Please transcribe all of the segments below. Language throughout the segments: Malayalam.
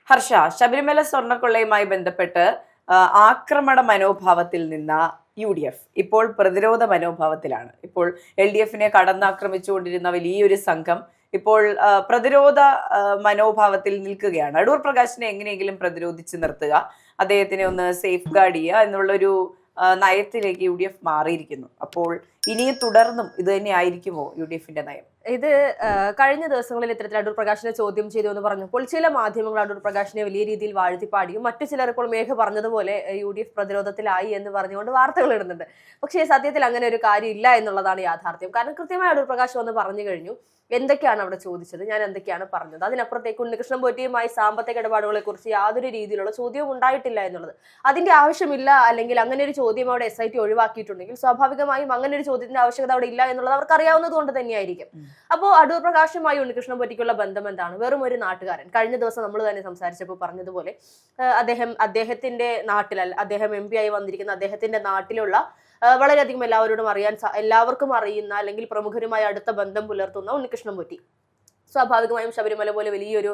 ഹർഷ, ശബരിമല സ്വർണ്ണക്കൊള്ളയുമായി ബന്ധപ്പെട്ട് ആക്രമണ മനോഭാവത്തിൽ നിന്ന UDF ഇപ്പോൾ പ്രതിരോധ മനോഭാവത്തിലാണ്. ഇപ്പോൾ LDFനെ കടന്നാക്രമിച്ചുകൊണ്ടിരുന്ന വലിയൊരു സംഘം ഇപ്പോൾ പ്രതിരോധ മനോഭാവത്തിൽ നിൽക്കുകയാണ്. അടൂർ പ്രകാശിനെ എങ്ങനെയെങ്കിലും പ്രതിരോധിച്ച് നിർത്തുക, അദ്ദേഹത്തിനെ ഒന്ന് സേഫ് ഗാർഡ് ചെയ്യുക എന്നുള്ളൊരു നയത്തിലേക്ക് UDF മാറിയിരിക്കുന്നു. അപ്പോൾ ഇനിയും തുടർന്നും ഇത് തന്നെ ആയിരിക്കുമോ UDFന്റെ നയം? ഇത് കഴിഞ്ഞ ദിവസങ്ങളിൽ ഇത്തരത്തിൽ അടൂർ പ്രകാശിനെ ചോദ്യം ചെയ്തു എന്ന് പറഞ്ഞപ്പോൾ ചില മാധ്യമങ്ങൾ അടൂർ പ്രകാശിനെ വലിയ രീതിയിൽ വാഴ്ത്തിപ്പാടിയും മറ്റു ചിലർ ഇപ്പോൾ മേഘ പറഞ്ഞതുപോലെ UDF പ്രതിരോധത്തിലായി എന്ന് പറഞ്ഞുകൊണ്ട് വാർത്തകൾ ഇടുന്നുണ്ട്. പക്ഷേ സത്യത്തിൽ അങ്ങനെ ഒരു കാര്യം ഇല്ല എന്നുള്ളതാണ് യാഥാർത്ഥ്യം. കാരണം കൃത്യമായി അടൂർ പ്രകാശ് വന്ന് പറഞ്ഞു കഴിഞ്ഞു എന്തൊക്കെയാണ് അവിടെ ചോദിച്ചത്, ഞാൻ എന്തൊക്കെയാണ് പറഞ്ഞത്. അതിനപ്പുറത്തേക്ക് ഉണ്ണികൃഷ്ണൻ പോറ്റിയുമായി സാമ്പത്തിക ഇടപാടുകളെ കുറിച്ച് യാതൊരു രീതിയിലുള്ള ചോദ്യവും ഉണ്ടായിട്ടില്ല എന്നുള്ളത്. അതിന്റെ ആവശ്യമില്ല, അല്ലെങ്കിൽ അങ്ങനെ ഒരു ചോദ്യം അവിടെ SIT ഒഴിവാക്കിയിട്ടുണ്ടെങ്കിൽ സ്വാഭാവികമായും അങ്ങനെ ഒരു ചോദ്യത്തിന്റെ ആവശ്യകത അവിടെ ഇല്ല എന്നുള്ളത് അവർക്ക് അറിയാവുന്നത് കൊണ്ട് തന്നെയായിരിക്കും. അപ്പോൾ അടൂർ പ്രകാശുമായി ഉണ്ണികൃഷ്ണൻ പോറ്റിക്കുള്ള ബന്ധം എന്താണ്? വെറും ഒരു നാട്ടുകാരൻ. കഴിഞ്ഞ ദിവസം നമ്മൾ തന്നെ സംസാരിച്ചപ്പോൾ പറഞ്ഞതുപോലെ അദ്ദേഹത്തിന്റെ നാട്ടിലല്ല, അദ്ദേഹം MP ആയി വന്നിരിക്കുന്ന അദ്ദേഹത്തിന്റെ നാട്ടിലുള്ള വളരെയധികം എല്ലാവർക്കും അറിയുന്ന അല്ലെങ്കിൽ പ്രമുഖരുമായി അടുത്ത ബന്ധം പുലർത്തുന്ന ഉണ്ണികൃഷ്ണൻ പോറ്റി സ്വാഭാവികമായും ശബരിമല പോലെ വലിയൊരു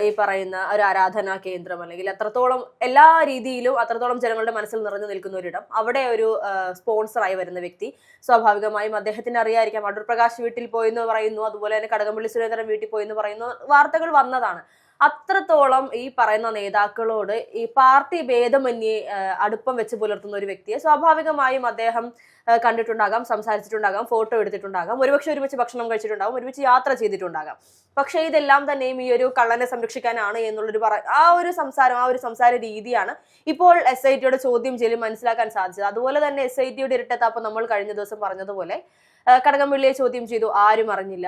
ഈ പറയുന്ന ഒരു ആരാധനാ കേന്ദ്രം, അല്ലെങ്കിൽ അത്രത്തോളം എല്ലാ രീതിയിലും അത്രത്തോളം ജനങ്ങളുടെ മനസ്സിൽ നിറഞ്ഞു നിൽക്കുന്ന ഒരിടം, അവിടെ ഒരു സ്പോൺസറായി വരുന്ന വ്യക്തി, സ്വാഭാവികമായും അദ്ദേഹത്തിന് അറിയായിരിക്കാം. അടൂർ പ്രകാശ് വീട്ടിൽ പോയെന്ന് പറയുന്നു, അതുപോലെ തന്നെ കടകംപള്ളി സുരേന്ദ്രൻ വീട്ടിൽ പോയെന്ന് പറയുന്നു, വാർത്തകൾ വന്നതാണ്. അത്രത്തോളം ഈ പറയുന്ന നേതാക്കളോട് ഈ പാർട്ടി ഭേദമന്യേ അടുപ്പം വെച്ച് പുലർത്തുന്ന ഒരു വ്യക്തിയെ സ്വാഭാവികമായും അദ്ദേഹം കണ്ടിട്ടുണ്ടാകാം, സംസാരിച്ചിട്ടുണ്ടാകാം, ഫോട്ടോ എടുത്തിട്ടുണ്ടാകാം, ഒരുമിച്ച് ഭക്ഷണം കഴിച്ചിട്ടുണ്ടാകും, ഒരുമിച്ച് യാത്ര ചെയ്തിട്ടുണ്ടാകാം. പക്ഷേ ഇതെല്ലാം തന്നെയും ഈ ഒരു കള്ളനെ സംരക്ഷിക്കാനാണ് എന്നുള്ളൊരു ആ ഒരു സംസാര രീതിയാണ് ഇപ്പോൾ SITയുടെ ചോദ്യം ചെയ്യൽ മനസ്സിലാക്കാൻ സാധിച്ചത്. അതുപോലെ തന്നെ SITയുടെ ഇരട്ടത്താപ്പ് നമ്മൾ കഴിഞ്ഞ ദിവസം പറഞ്ഞതുപോലെ കടകംപള്ളിയെ ചോദ്യം ചെയ്തു, ആരും അറിഞ്ഞില്ല.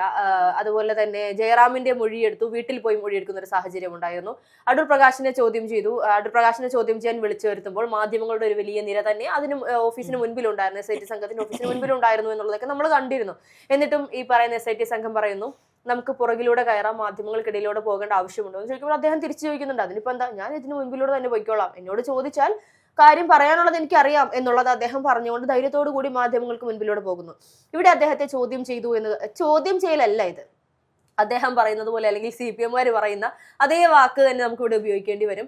അതുപോലെ തന്നെ ജയറാമിന്റെ മൊഴിയെടുത്തു, വീട്ടിൽ പോയി മൊഴിയെടുക്കുന്ന ഒരു സാഹചര്യം ഉണ്ടായിരുന്നു. അടൂർ പ്രകാശിനെ ചോദ്യം ചെയ്തു. അടൂർ പ്രകാശിനെ ചോദ്യം ചെയ്യാൻ വിളിച്ചു വരുത്തുമ്പോൾ മാധ്യമങ്ങളുടെ ഒരു വലിയ നിര തന്നെ അതിന് ഓഫീസിന് മുൻപിലുണ്ടായിരുന്നു, SIT സംഘത്തിന് ഓഫീസിന് മുൻപിലുണ്ടായിരുന്നു എന്നുള്ളതൊക്കെ നമ്മൾ കണ്ടിരുന്നു. എന്നിട്ടും ഈ പറയുന്ന SIT സംഘം പറയുന്നു നമുക്ക് പുറകിലൂടെ കയറാം, മാധ്യമങ്ങൾക്കിടയിലൂടെ പോകേണ്ട ആവശ്യമുണ്ടോ എന്ന് ചോദിക്കുമ്പോൾ അദ്ദേഹം തിരിച്ചു ചോദിക്കുന്നുണ്ട്, അതിനിപ്പോ എന്താ, ഞാൻ ഇതിന് മുൻപിലൂടെ തന്നെ പോയിക്കോളാം, എന്നോട് ചോദിച്ചാൽ കാര്യം പറയാനുള്ളത് എനിക്കറിയാം എന്നുള്ളത് അദ്ദേഹം പറഞ്ഞുകൊണ്ട് ധൈര്യത്തോടു കൂടി മാധ്യമങ്ങൾക്ക് മുൻപിലൂടെ പോകുന്നു. ഇവിടെ അദ്ദേഹത്തെ ചോദ്യം ചെയ്തു എന്നത് ചോദ്യം ചെയ്യലല്ല, ഇത് അദ്ദേഹം പറയുന്നത് പോലെ അല്ലെങ്കിൽ CPMകാർ പറയുന്ന അതേ വാക്ക് തന്നെ നമുക്ക് ഇവിടെ ഉപയോഗിക്കേണ്ടി വരും,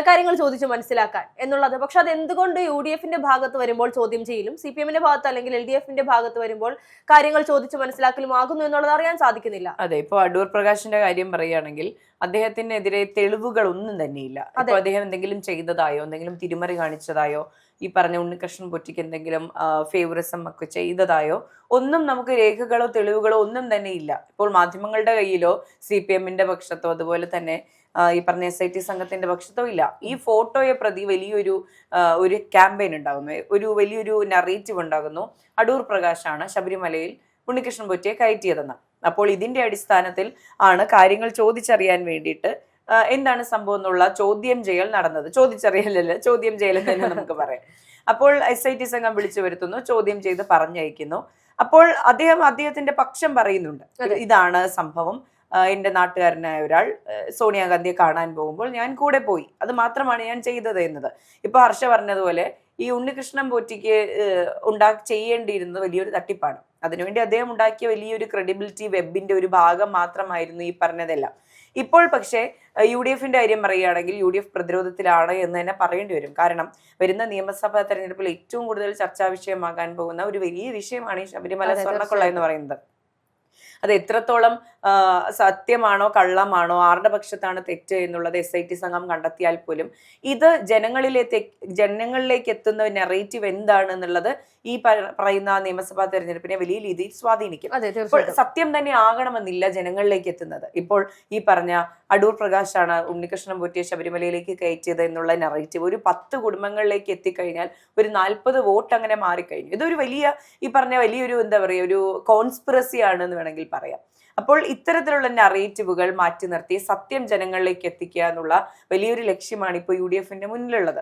കാര്യങ്ങൾ ചോദിച്ച് മനസ്സിലാക്കാൻ എന്നുള്ളത്. പക്ഷെ അത് എന്തുകൊണ്ട് UDFന്റെ ഭാഗത്ത് വരുമ്പോൾ ചോദ്യം ചെയ്യലും CPMന്റെ ഭാഗത്ത് അല്ലെങ്കിൽ LDFന്റെ ഭാഗത്ത് വരുമ്പോൾ കാര്യങ്ങൾ ചോദിച്ച് മനസ്സിലാക്കലും ആകുന്നു എന്നുള്ളത് അറിയാൻ സാധിക്കുന്നില്ല. അതെ, ഇപ്പൊ അടൂർ പ്രകാശിന്റെ കാര്യം പറയുകയാണെങ്കിൽ അദ്ദേഹത്തിനെതിരെ തെളിവുകൾ ഒന്നും തന്നെയില്ല. അപ്പൊ അദ്ദേഹം എന്തെങ്കിലും ചെയ്തതായോ, എന്തെങ്കിലും തിരിമറി കാണിച്ചതായോ, ഈ പറഞ്ഞ ഉണ്ണികൃഷ്ണൻ പൊറ്റിക്ക് എന്തെങ്കിലും ഫേവറിസം ഒക്കെ ചെയ്തതായോ ഒന്നും നമുക്ക് രേഖകളോ തെളിവുകളോ ഒന്നും തന്നെ ഇല്ല. ഇപ്പോൾ മാധ്യമങ്ങളുടെ കയ്യിലോ CPMന്റെ പക്ഷത്തോ അതുപോലെ തന്നെ ഈ പറഞ്ഞ SIT സംഘത്തിന്റെ പക്ഷത്തോ ഇല്ല. ഈ ഫോട്ടോയെ പ്രതി വലിയൊരു ക്യാമ്പയിൻ ഉണ്ടാകുന്നു, വലിയൊരു നറേറ്റീവ് ഉണ്ടാകുന്നു. അടൂർ പ്രകാശാണ് ശബരിമലയിൽ ഉണ്ണികൃഷ്ണൻ പൊറ്റിയെ കയറ്റിയതെന്ന്. അപ്പോൾ ഇതിന്റെ അടിസ്ഥാനത്തിൽ ആണ് കാര്യങ്ങൾ ചോദിച്ചറിയാൻ വേണ്ടിയിട്ട് എന്താണ് സംഭവം എന്നുള്ള ചോദ്യം ചെയ്യൽ നടന്നത്. ചോദ്യം ചെയ്യൽ തന്നെ നമുക്ക് പറയാം. അപ്പോൾ SIT സംഘം വിളിച്ചു വരുത്തുന്നു, ചോദ്യം ചെയ്ത് പറഞ്ഞയക്കുന്നു. അപ്പോൾ അദ്ദേഹത്തിന്റെ പക്ഷം പറയുന്നുണ്ട്, ഇതാണ് സംഭവം, എന്റെ നാട്ടുകാരനായ ഒരാൾ സോണിയാഗാന്ധിയെ കാണാൻ പോകുമ്പോൾ ഞാൻ കൂടെ പോയി, അത് മാത്രമാണ് ഞാൻ ചെയ്തത് എന്നത്. ഇപ്പൊ ഹർഷ പറഞ്ഞതുപോലെ ഈ ഉണ്ണികൃഷ്ണൻ പോറ്റിക്ക് ചെയ്യേണ്ടിയിരുന്നത് വലിയൊരു തട്ടിപ്പാണ്. അതിനുവേണ്ടി അദ്ദേഹം ഉണ്ടാക്കിയ വലിയൊരു ക്രെഡിബിലിറ്റി വെബിന്റെ ഒരു ഭാഗം മാത്രമായിരുന്നു ഈ പറഞ്ഞതെല്ലാം. ഇപ്പോൾ പക്ഷേ UDFന്റെ കാര്യം പറയുകയാണെങ്കിൽ UDF പ്രതിരോധത്തിലാണ് എന്ന് തന്നെ പറയേണ്ടി വരും. കാരണം വരുന്ന നിയമസഭാ തെരഞ്ഞെടുപ്പിൽ ഏറ്റവും കൂടുതൽ ചർച്ചാ വിഷയമാകാൻ പോകുന്ന ഒരു വലിയ വിഷയമാണ് ഈ ശബരിമല സ്വർണ്ണക്കൊള്ള എന്ന് പറയുന്നത്. അത് എത്രത്തോളം സത്യമാണോ കള്ളമാണോ, ആരുടെ പക്ഷത്താണ് തെറ്റ് എന്നുള്ളത് SIT സംഘം കണ്ടെത്തിയാൽ പോലും ഇത് ജനങ്ങളിലേക്ക് എത്തുന്ന നെറേറ്റീവ് എന്താണ് എന്നുള്ളത് ഈ പറയുന്ന നിയമസഭാ തെരഞ്ഞെടുപ്പിനെ വലിയ രീതിയിൽ സ്വാധീനിക്കും. ഇപ്പോൾ സത്യം തന്നെ ആകണമെന്നില്ല ജനങ്ങളിലേക്ക് എത്തുന്നത്. ഇപ്പോൾ ഈ പറഞ്ഞ അടൂർ പ്രകാശാണ് ഉണ്ണികൃഷ്ണൻ പൊറ്റിയെ ശബരിമലയിലേക്ക് കയറ്റിയത് എന്നുള്ള നെറേറ്റീവ് ഒരു 10 കുടുംബങ്ങളിലേക്ക് എത്തിക്കഴിഞ്ഞാൽ ഒരു 40 വോട്ട് അങ്ങനെ മാറിക്കഴിഞ്ഞു. ഇതൊരു വലിയൊരു എന്താ പറയുക, ഒരു കോൺസ്പിറസി ആണ് എന്ന് വേണമെങ്കിൽ പറയാം. അപ്പോൾ ഇത്തരത്തിലുള്ള നറേറ്റീവുകൾ മാറ്റി നിർത്തി സത്യം ജനങ്ങളിലേക്ക് എത്തിക്കുക എന്നുള്ള വലിയൊരു ലക്ഷ്യമാണ് ഇപ്പൊ UDFന്റെ മുന്നിലുള്ളത്.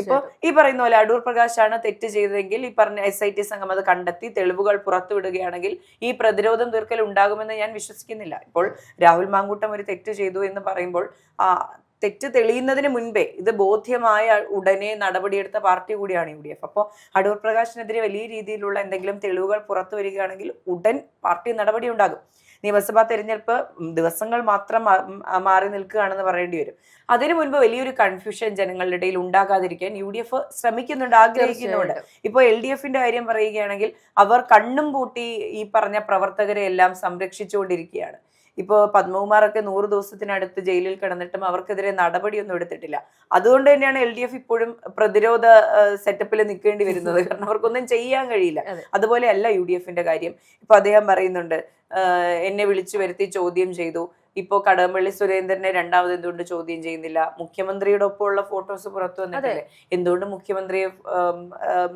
ഇപ്പൊ ഈ പറയുന്ന പോലെ അടൂർ പ്രകാശാണ് തെറ്റ് ചെയ്തതെങ്കിൽ ഈ പറഞ്ഞ SIT സംഘം അത് കണ്ടെത്തി തെളിവുകൾ പുറത്തുവിടുകയാണെങ്കിൽ ഈ പ്രതിരോധം തീർക്കൽ ഉണ്ടാകുമെന്ന് ഞാൻ വിശ്വസിക്കുന്നില്ല. ഇപ്പോൾ രാഹുൽ മാങ്കൂട്ടം ഒരു തെറ്റ് ചെയ്തു എന്ന് പറയുമ്പോൾ തെറ്റ് തെളിയുന്നതിന് മുൻപേ ഇത് ബോധ്യമായ ഉടനെ നടപടിയെടുത്ത പാർട്ടി കൂടിയാണ് UDF. അപ്പോൾ അടൂർ പ്രകാശിനെതിരെ വലിയ രീതിയിലുള്ള എന്തെങ്കിലും തെളിവുകൾ പുറത്തു വരികയാണെങ്കിൽ ഉടൻ പാർട്ടി നടപടി ഉണ്ടാകും. നിയമസഭാ തെരഞ്ഞെടുപ്പ് ദിവസങ്ങൾ മാത്രം മാറി നിൽക്കുകയാണെന്ന് പറയേണ്ടി വരും. അതിനു മുൻപ് വലിയൊരു കൺഫ്യൂഷൻ ജനങ്ങളുടെ ഇടയിൽ ഉണ്ടാകാതിരിക്കാൻ UDF ശ്രമിക്കുന്നുണ്ട്, ആഗ്രഹിക്കുന്നുണ്ട്. ഇപ്പൊ LDFന്റെ കാര്യം പറയുകയാണെങ്കിൽ അവർ കണ്ണും പൂട്ടി ഈ പറഞ്ഞ പ്രവർത്തകരെ എല്ലാം സംരക്ഷിച്ചുകൊണ്ടിരിക്കുകയാണ്. ഇപ്പൊ പത്മകുമാറൊക്കെ 100 ദിവസത്തിനടുത്ത് ജയിലിൽ കിടന്നിട്ടും അവർക്കെതിരെ നടപടിയൊന്നും എടുത്തിട്ടില്ല. അതുകൊണ്ട് തന്നെയാണ് LDF ഇപ്പോഴും പ്രതിരോധ സെറ്റപ്പിൽ നിൽക്കേണ്ടി വരുന്നത്. കാരണം അവർക്കൊന്നും ചെയ്യാൻ കഴിയില്ല. അതുപോലെ അല്ല UDFന്റെ കാര്യം. ഇപ്പൊ അദ്ദേഹം പറയുന്നുണ്ട്, എന്നെ വിളിച്ചു വരുത്തി ചോദ്യം ചെയ്തു. ഇപ്പോ കടകംപള്ളി സുരേന്ദ്രനെ രണ്ടാമത് എന്തുകൊണ്ട് ചോദ്യം ചെയ്യുന്നില്ല? മുഖ്യമന്ത്രിയുടെ ഒപ്പമുള്ള ഫോട്ടോസ് പുറത്തു വന്നിട്ടില്ലേ? എന്തുകൊണ്ട്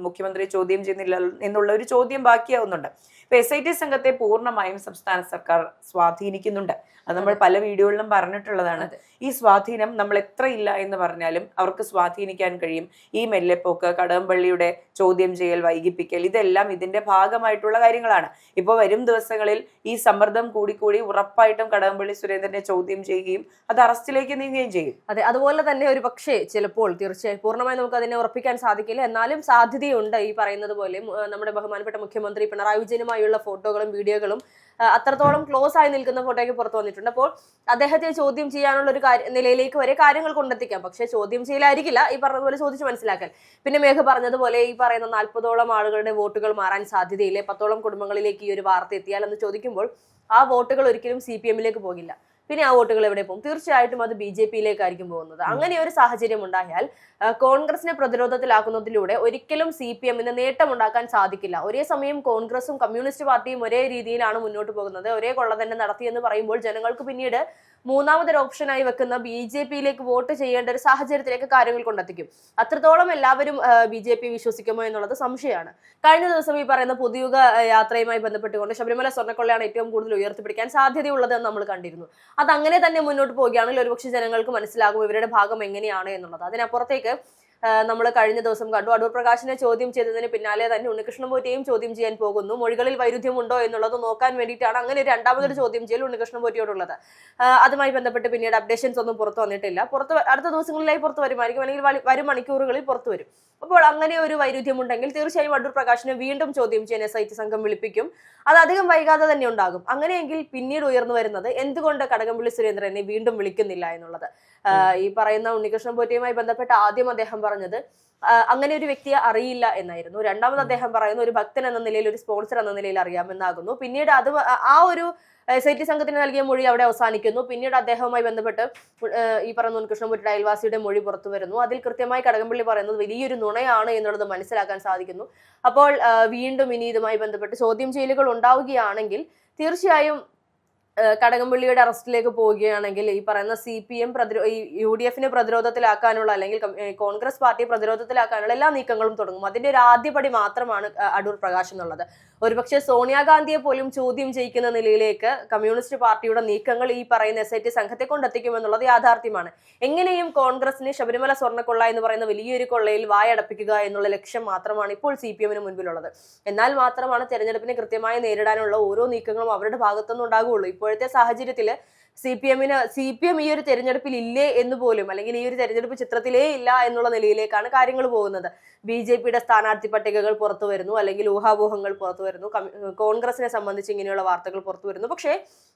മുഖ്യമന്ത്രിയെ ചോദ്യം ചെയ്യുന്നില്ല എന്നുള്ള ഒരു ചോദ്യം ബാക്കിയാവുന്നുണ്ട്. ഇപ്പൊ SIT സംഘത്തെ പൂർണ്ണമായും സംസ്ഥാന സർക്കാർ സ്വാധീനിക്കുന്നുണ്ട്. അത് നമ്മൾ പല വീഡിയോകളിലും പറഞ്ഞിട്ടുള്ളതാണ്. ഈ സ്വാധീനം നമ്മൾ എത്ര ഇല്ല എന്ന് പറഞ്ഞാലും അവർക്ക് സ്വാധീനിക്കാൻ കഴിയും. ഈ മെല്ലെപ്പോക്ക്, കടകംപള്ളിയുടെ ചോദ്യം ചെയ്യൽ, വൈകിപ്പിക്കൽ, ഇതെല്ലാം ഇതിന്റെ ഭാഗമായിട്ടുള്ള കാര്യങ്ങളാണ്. ഇപ്പൊ വരും ദിവസങ്ങളിൽ ഈ സമ്മർദ്ദം കൂടിക്കൂടി ഉറപ്പായിട്ടും കടകംപള്ളി സുരേന്ദ്രനെ ചോദ്യം ചെയ്യുകയും അത് അറസ്റ്റിലേക്ക് നീങ്ങുകയും ചെയ്യും. അതെ, അതുപോലെ തന്നെ ഒരു പക്ഷേ ചിലപ്പോൾ തീർച്ചയായും പൂർണ്ണമായി നമുക്ക് അതിനെ ഉറപ്പിക്കാൻ സാധിക്കില്ല, എന്നാലും സാധ്യതയുണ്ട്. ഈ പറയുന്നത് പോലെ നമ്മുടെ ബഹുമാനപ്പെട്ട മുഖ്യമന്ത്രി പിണറായി വിജയനുമായുള്ള ഫോട്ടോകളും വീഡിയോകളും അത്രത്തോളം ക്ലോസ് ആയി നിൽക്കുന്ന ഫോട്ടോയ്ക്ക് പുറത്തു വന്നിട്ടുണ്ട്. അപ്പോൾ അദ്ദേഹത്തെ ചോദ്യം ചെയ്യാനുള്ള ഒരു നിലയിലേക്ക് വരെ കാര്യങ്ങൾ കൊണ്ടെത്തിക്കാം. പക്ഷെ ചോദ്യം ചെയ്യലായിരിക്കില്ല, ഈ പറഞ്ഞതുപോലെ ചോദിച്ച് മനസ്സിലാക്കൽ. പിന്നെ മേഘ പറഞ്ഞതുപോലെ ഈ പറയുന്ന 40ഓളം ആളുകളുടെ വോട്ടുകൾ മാറാൻ സാധ്യതയില്ലേ, 10ഓളം കുടുംബങ്ങളിലേക്ക് ഈ ഒരു വാർത്ത എത്തിയാൽ എന്ന് ചോദിക്കുമ്പോൾ ആ വോട്ടുകൾ ഒരിക്കലും CPM-ലേക്ക് പോകില്ല. പിന്നെ ആ വോട്ടുകൾ എവിടെ പോകും? തീർച്ചയായിട്ടും അത് BJP-യിലേക്കായിരിക്കും പോകുന്നത്. അങ്ങനെ ഒരു സാഹചര്യം ഉണ്ടായാൽ കോൺഗ്രസിനെ പ്രതിരോധത്തിലാക്കുന്നതിലൂടെ ഒരിക്കലും CPM-ന് നേട്ടമുണ്ടാക്കാൻ സാധിക്കില്ല. ഒരേ സമയം കോൺഗ്രസും കമ്മ്യൂണിസ്റ്റ് പാർട്ടിയും ഒരേ രീതിയിലാണ് മുന്നോട്ട് പോകുന്നത്, ഒരേ കൊള്ള തന്നെ നടത്തിയെന്ന് പറയുമ്പോൾ ജനങ്ങൾക്ക് പിന്നീട് മൂന്നാമതൊരു ഓപ്ഷനായി വെക്കുന്ന BJP-യിലേക്ക് വോട്ട് ചെയ്യേണ്ട ഒരു സാഹചര്യത്തിലേക്ക് കാര്യങ്ങൾ കൊണ്ടെത്തിക്കും. അത്രത്തോളം എല്ലാവരും BJP വിശ്വസിക്കുമോ എന്നുള്ളത് സംശയമാണ്. കഴിഞ്ഞ ദിവസം ഈ പറയുന്ന പൊതുയുഗ യാത്രയുമായി ബന്ധപ്പെട്ടുകൊണ്ട് ശബരിമല സ്വർണ്ണക്കൊള്ളയാണ് ഏറ്റവും കൂടുതൽ ഉയർത്തിപ്പിടിക്കാൻ സാധ്യതയുള്ളതെന്ന് നമ്മൾ കണ്ടിരുന്നു. അത് അങ്ങനെ തന്നെ മുന്നോട്ട് പോവുകയാണെങ്കിൽ ഒരുപക്ഷെ ജനങ്ങൾക്ക് മനസ്സിലാകും ഇവരുടെ ഭാഗം എങ്ങനെയാണ് എന്നുള്ളത്. അതിനപ്പുറത്തേക്ക് നമ്മൾ കഴിഞ്ഞ ദിവസം കണ്ടു, അടൂർ പ്രകാശിനെ ചോദ്യം ചെയ്തതിന് പിന്നാലെ തന്നെ ഉണ്ണികൃഷ്ണൻ പോറ്റിയെയും ചോദ്യം ചെയ്യാൻ പോകുന്നു. മൊഴികളിൽ വൈരുദ്ധ്യമുണ്ടോ എന്നുള്ളത് നോക്കാൻ വേണ്ടിയിട്ടാണ് അങ്ങനെ രണ്ടാമതൊരു ചോദ്യം ചെയ്യൽ ഉണ്ണികൃഷ്ണൻ പോറ്റിയോടുള്ളത്. അതുമായി ബന്ധപ്പെട്ട് പിന്നീട് അപ്ഡേഷൻസ് ഒന്നും പുറത്തു വന്നിട്ടില്ല. അടുത്ത ദിവസങ്ങളിലായി പുറത്തു വരുമായിരിക്കും, അല്ലെങ്കിൽ വരും മണിക്കൂറുകളിൽ പുറത്തു വരും. അപ്പോൾ അങ്ങനെ ഒരു വൈരുദ്ധ്യമുണ്ടെങ്കിൽ തീർച്ചയായും അടൂർ പ്രകാശിനെ വീണ്ടും ചോദ്യം ചെയ്യാൻ SIT സംഘം വിളിപ്പിക്കും. അത് അധികം വൈകാതെ തന്നെ ഉണ്ടാകും. അങ്ങനെയെങ്കിൽ പിന്നീട് ഉയർന്നു വരുന്നത് എന്തുകൊണ്ട് കടകംപള്ളി സുരേന്ദ്രനെ വീണ്ടും വിളിക്കുന്നില്ല എന്നുള്ളത്. ഈ പറയുന്ന ഉണ്ണികൃഷ്ണൻ പോറ്റിയുമായി ബന്ധപ്പെട്ട് ആദ്യം അദ്ദേഹം പറഞ്ഞത് അങ്ങനെ ഒരു വ്യക്തിയെ അറിയില്ല എന്നായിരുന്നു. രണ്ടാമത് അദ്ദേഹം പറയുന്ന ഒരു ഭക്തൻ എന്ന നിലയിൽ, ഒരു സ്പോൺസർ എന്ന നിലയിൽ അറിയാമെന്നാകുന്നു. പിന്നീട് അത് ആ ഒരു SIT സംഘത്തിന് നൽകിയ മൊഴി അവിടെ അവസാനിക്കുന്നു. പിന്നീട് അദ്ദേഹവുമായി ബന്ധപ്പെട്ട് ഈ പറയുന്ന ഉണ്ണികൃഷ്ണൻ പോറ്റിയുടെ അയൽവാസിയുടെ മൊഴി പുറത്തു വരുന്നു. അതിൽ കൃത്യമായി കടകംപള്ളി പറയുന്നത് വലിയൊരു നുണയാണ് എന്നുള്ളത് മനസ്സിലാക്കാൻ സാധിക്കുന്നു. അപ്പോൾ വീണ്ടും ഇനി ഇതുമായി ബന്ധപ്പെട്ട് ചോദ്യം ചെയ്യലുകൾ ഉണ്ടാവുകയാണെങ്കിൽ തീർച്ചയായും കടകംപള്ളിയുടെ അറസ്റ്റിലേക്ക് പോവുകയാണെങ്കിൽ ഈ പറയുന്ന CPM UDF-നെ പ്രതിരോധത്തിലാക്കാനുള്ള, അല്ലെങ്കിൽ കോൺഗ്രസ് പാർട്ടിയെ പ്രതിരോധത്തിലാക്കാനുള്ള എല്ലാ നീക്കങ്ങളും തുടങ്ങും. അതിന്റെ ഒരു ആദ്യപടി മാത്രമാണ് അടൂർ പ്രകാശ് എന്നുള്ളത്. ഒരുപക്ഷെ സോണിയാഗാന്ധിയെ പോലും ചോദ്യം ചെയ്യിക്കുന്ന നിലയിലേക്ക് കമ്മ്യൂണിസ്റ്റ് പാർട്ടിയുടെ നീക്കങ്ങൾ ഈ പറയുന്ന SIT സംഘത്തെ കൊണ്ടെത്തിക്കുമെന്നുള്ളത് യാഥാർത്ഥ്യമാണ്. എങ്ങനെയും കോൺഗ്രസിന് ശബരിമല സ്വർണ്ണക്കൊള്ള എന്ന് പറയുന്ന വലിയൊരു കൊള്ളയിൽ വായടപ്പിക്കുക എന്നുള്ള ലക്ഷ്യം മാത്രമാണ് ഇപ്പോൾ CPM-ന് മുൻപിലുള്ളത്. എന്നാൽ മാത്രമാണ് തെരഞ്ഞെടുപ്പിനെ കൃത്യമായി നേരിടാനുള്ള ഓരോ നീക്കങ്ങളും അവരുടെ ഭാഗത്തുനിന്ന് ഉണ്ടാകുകയുള്ളൂ. ഇപ്പോഴത്തെ സാഹചര്യത്തിൽ CPM ഈ ഒരു തെരഞ്ഞെടുപ്പിൽ ഇല്ലേ എന്ന് പോലും, അല്ലെങ്കിൽ ഈ ഒരു തെരഞ്ഞെടുപ്പ് ചിത്രത്തിലേ ഇല്ല എന്നുള്ള നിലയിലേക്കാണ് കാര്യങ്ങൾ പോകുന്നത്. BJP-യുടെ സ്ഥാനാർത്ഥി പട്ടികകൾ പുറത്തു വരുന്നു, അല്ലെങ്കിൽ ഊഹാപോഹങ്ങൾ പുറത്തു വരുന്നു. കോൺഗ്രസിനെ സംബന്ധിച്ച് ഇങ്ങനെയുള്ള വാർത്തകൾ പുറത്തു വരുന്നു. പക്ഷേ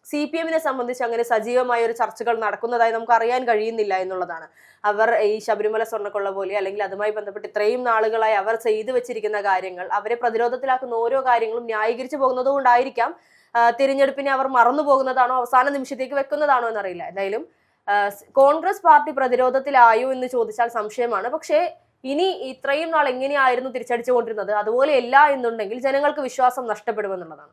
CPM-നെ സംബന്ധിച്ച് അങ്ങനെ സജീവമായ ഒരു ചർച്ചകൾ നടക്കുന്നതായി നമുക്ക് അറിയാൻ കഴിയുന്നില്ല എന്നുള്ളതാണ്. അവർ ഈ ശബരിമല സ്വർണ്ണക്കൊള്ള പോലെ, അല്ലെങ്കിൽ അതുമായി ബന്ധപ്പെട്ട് ഇത്രയും നാളുകളായി അവർ ചെയ്തു വെച്ചിരിക്കുന്ന കാര്യങ്ങൾ, അവരെ പ്രതിരോധത്തിലാക്കുന്ന ഓരോ കാര്യങ്ങളും ന്യായീകരിച്ചു പോകുന്നത് കൊണ്ടായിരിക്കാം തിരഞ്ഞെടുപ്പിനെ അവർ മറന്നു പോകുന്നതാണോ, അവസാന നിമിഷത്തേക്ക് വെക്കുന്നതാണോ എന്നറിയില്ല. എന്തായാലും കോൺഗ്രസ് പാർട്ടി പ്രതിരോധത്തിലായോ എന്ന് ചോദിച്ചാൽ സംശയമാണ്. പക്ഷേ ഇനി ഇത്രയും നാൾ എങ്ങനെയായിരുന്നു തിരിച്ചടിച്ചുകൊണ്ടിരുന്നത് അതുപോലെ അല്ല എന്നുണ്ടെങ്കിൽ ജനങ്ങൾക്ക് വിശ്വാസം നഷ്ടപ്പെടുമെന്നുള്ളതാണ്.